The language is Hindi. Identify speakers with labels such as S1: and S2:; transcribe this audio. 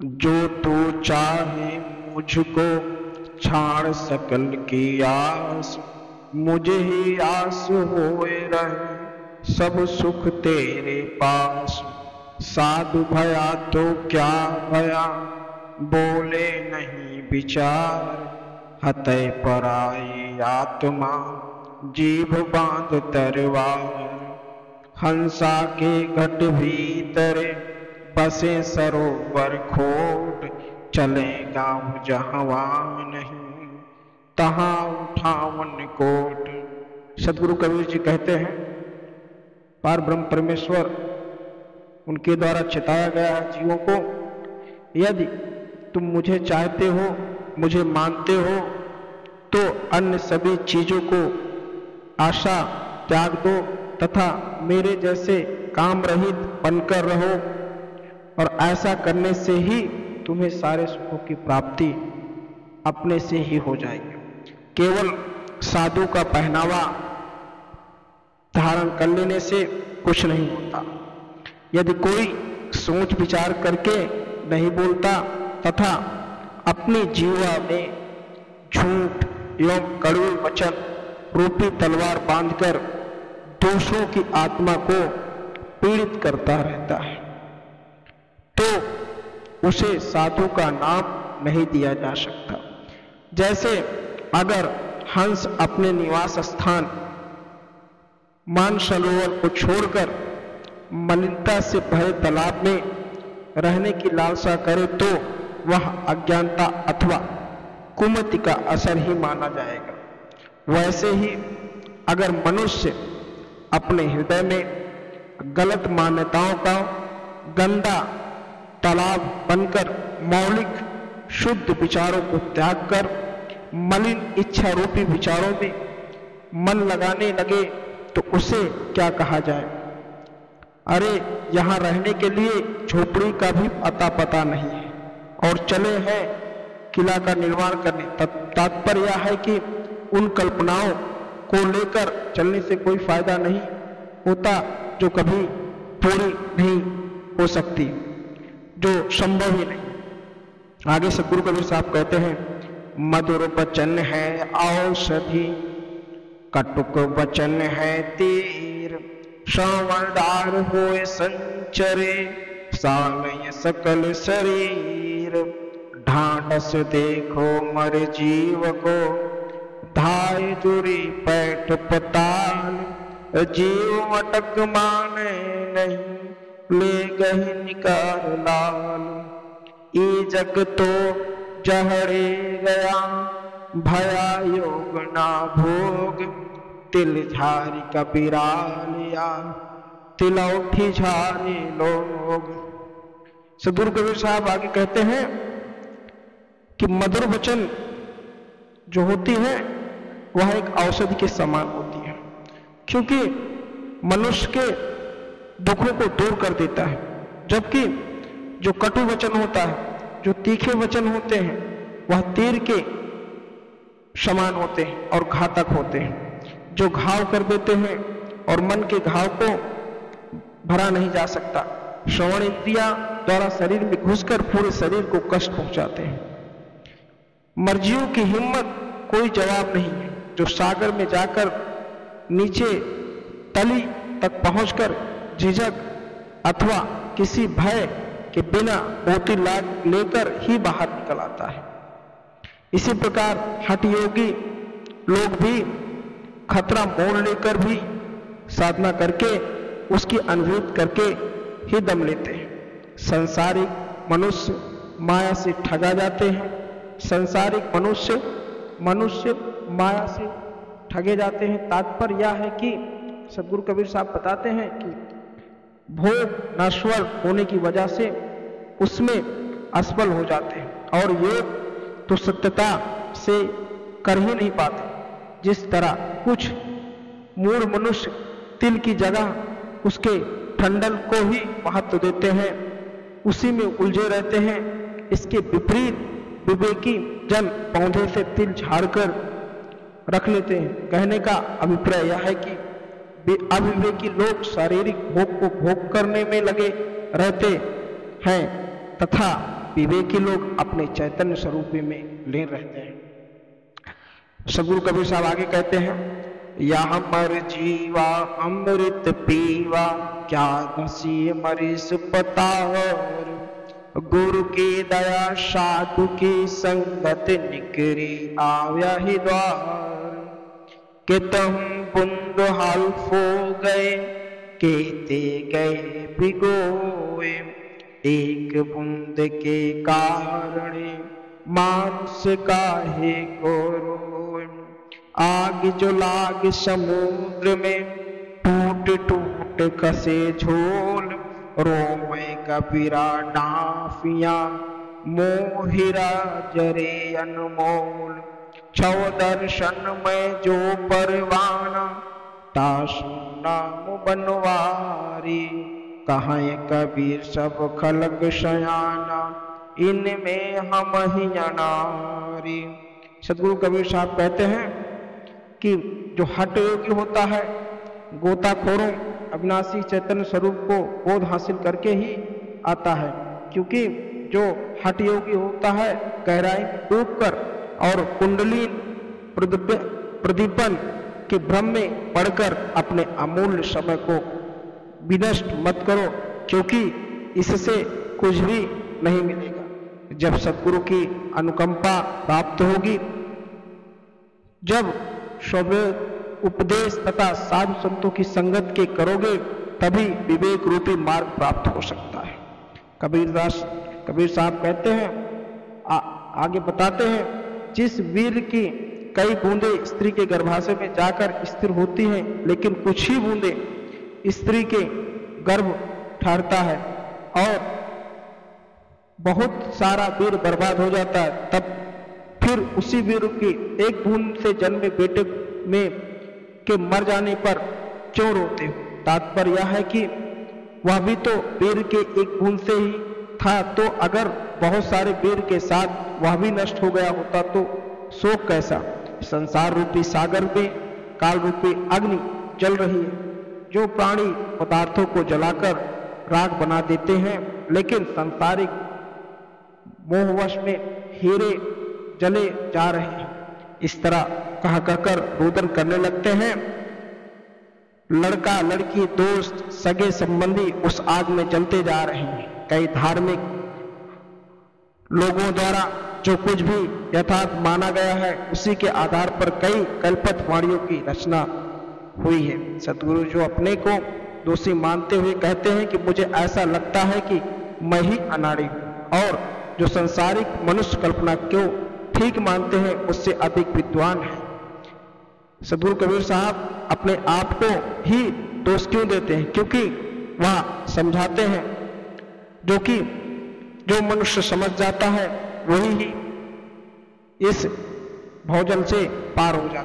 S1: जो तू चाहे मुझको छाड़ सकल की आस, मुझे ही आस होए रहे सब सुख तेरे पास। साधु भया तो क्या भया, बोले नहीं विचार, हतय पराई आत्मा जीभ बांध तरवार। हंसा के घट भीतर बसे सरोवर खोट, चले गाँव जहाँ नहीं तहाँ उठावन कोट। सदगुरु कबीर जी कहते हैं पार ब्रह्म परमेश्वर उनके द्वारा चिताया गया है जीवों को, यदि तुम मुझे चाहते हो, मुझे मानते हो, तो अन्य सभी चीजों को आशा त्याग दो तथा मेरे जैसे काम रहित बनकर रहो, और ऐसा करने से ही तुम्हें सारे सुखों की प्राप्ति अपने से ही हो जाएगी। केवल साधु का पहनावा धारण कर लेने से कुछ नहीं होता। यदि कोई सोच विचार करके नहीं बोलता तथा अपनी जीवा में झूठ एवं कड़वे वचन रूपी तलवार बांधकर दोषों की आत्मा को पीड़ित करता रहता है, तो उसे साधु का नाम नहीं दिया जा सकता। जैसे अगर हंस अपने निवास स्थान मानसरोवर को छोड़कर मलिनता से भरे तालाब में रहने की लालसा करे तो वह अज्ञानता अथवा कुमति का असर ही माना जाएगा। वैसे ही अगर मनुष्य अपने हृदय में गलत मान्यताओं का गंदा तालाब बनकर मौलिक शुद्ध विचारों को त्याग कर मलिन इच्छा रूपी विचारों में मन लगाने लगे तो उसे क्या कहा जाए? अरे यहाँ रहने के लिए झोपड़ी का भी अता पता नहीं है और चले हैं किला का निर्माण करने। तात्पर्य यह है कि उन कल्पनाओं को लेकर चलने से कोई फायदा नहीं होता जो कभी पूरी नहीं हो सकती, जो संभव ही नहीं। आगे सदगुरु कबीर साहब कहते हैं, मधुर वचन है औषधि, कटुक वचन है तीर, श्रवणदार होए संचरे, सालय सकल शरीर। ढांढस देखो मर जीव को, धाय दुरी पैठ पताल, जीव मटक माने नहीं, ले गही निकार लाल। ई जग तो जहरे गया, भया योग ना भोग, तिल झारी कबीरा लिया, तिलौठी झारी लोग। सदगुरु कबीर साहब आगे कहते हैं कि मधुर वचन जो होती है वह एक औषधि के समान होती है, क्योंकि मनुष्य के दुखों को दूर कर देता है। जबकि जो कटु वचन होता है, जो तीखे वचन होते हैं, वह तीर के समान होते हैं और घातक होते हैं, जो घाव कर देते हैं और मन के घाव को भरा नहीं जा सकता। श्रवण इंद्रिया द्वारा शरीर में घुसकर पूरे शरीर को कष्ट पहुंचाते हैं। मर्जियों की हिम्मत कोई जवाब नहीं है, जो सागर में जाकर नीचे तली तक पहुंचकर झिझक अथवा किसी भय के बिना मोती लाग लेकर ही बाहर निकल आता है। इसी प्रकार हठयोगी लोग भी खतरा मोड़ लेकर भी साधना करके उसकी अनुभूति करके ही दम लेते हैं। संसारिक मनुष्य माया से ठगा जाते हैं। संसारिक मनुष्य माया से ठगे जाते हैं। तात्पर्य यह है कि सदगुरु कबीर साहब बताते हैं कि भोग नश्वर होने की वजह से उसमें असफल हो जाते हैं और योग तो सत्यता से कर ही नहीं पाते। जिस तरह कुछ मूढ़ मनुष्य तिल की जगह उसके ठंडल को ही महत्व देते हैं, उसी में उलझे रहते हैं। इसके विपरीत विवेकी जन पौधे से तिल झाड़कर रख लेते हैं। कहने का अभिप्राय यह है कि अविवेकी लोग शारीरिक भोग को भोग करने में लगे रहते हैं तथा विवेकी लोग अपने चैतन्य स्वरूप में लीन रहते हैं। सदगुरु कबीर साहब आगे कहते हैं, या मर जीवा अमृत पीवा, क्या नसीह मरीस पतावर, गुरु की दया साधु की संगत, निकरी आव्या ही द्वार, के तुम बुंद हल्फो गए, केते गए भिगोए, एक बूंद के कारण मानुष काहे को रोए, आग जो लाग समुद्र में, टूट टूट कसे झोल, रोवे कबीरा डाफिया, मोहिरा जरे अनमोल, छव दर्शन में जो परवाना, तासु नाम बनवारी, कहाँ कबीर सब खलक शयाना, इनमें हम ही अनारी। सदगुरु कबीर साहब कहते हैं कि जो हठ योगी होता है, गोताखोरों अविनाशी चैतन्य स्वरूप को बोध हासिल करके ही आता है, क्योंकि जो हठ योगी होता है गहराई में डूबकर और कुंडली प्रदीपन के भ्रम में पड़कर अपने अमूल्य समय को विनष्ट मत करो, क्योंकि इससे कुछ भी नहीं मिलेगा। जब सद्गुरु की अनुकंपा प्राप्त होगी, जब शोभे उपदेश तथा साधु संतों की संगत के करोगे, तभी विवेक रूपी मार्ग प्राप्त हो सकता है। कबीर साहब कहते हैं, आगे बताते हैं, जिस वीर की कई बूंदे स्त्री के गर्भाशय में जाकर स्थिर होती हैं, लेकिन कुछ ही बूंदे स्त्री के गर्भ ठहरता है और बहुत सारा वीर बर्बाद हो जाता है, तब फिर उसी वीर की एक बूंद से जन्मे बेटे में के मर जाने पर क्यों रोते हो? तात्पर्य यह है कि वह भी तो वीर के एक बूंद से ही था, तो अगर बहुत सारे वीर के साथ वह भी नष्ट हो गया होता तो शोक कैसा। संसार रूपी सागर में काल रूपी अग्नि जल रही है, जो प्राणी पदार्थों को जलाकर राख बना देते हैं, लेकिन सांसारिक मोहवश में हीरे जले जा रहे हैं। इस तरह कह कहकर रोदन करने लगते हैं। लड़का लड़की दोस्त सगे संबंधी उस आग में जलते जा रहे हैं। कई धार्मिक लोगों द्वारा जो कुछ भी यथार्थ माना गया है, उसी के आधार पर कई कल्पित वाणियों की रचना हुई है। सतगुरु जो अपने को दोषी मानते हुए कहते हैं कि मुझे ऐसा लगता है कि मैं ही अनाड़ी हूं, और जो संसारिक मनुष्य कल्पना क्यों ठीक मानते हैं, उससे अधिक विद्वान है। सद्गुरु कबीर साहब अपने आप को ही दोष क्यों देते हैं? क्योंकि वह समझाते हैं जो मनुष्य समझ जाता है वही ही इस भवजल से पार हो जाता है।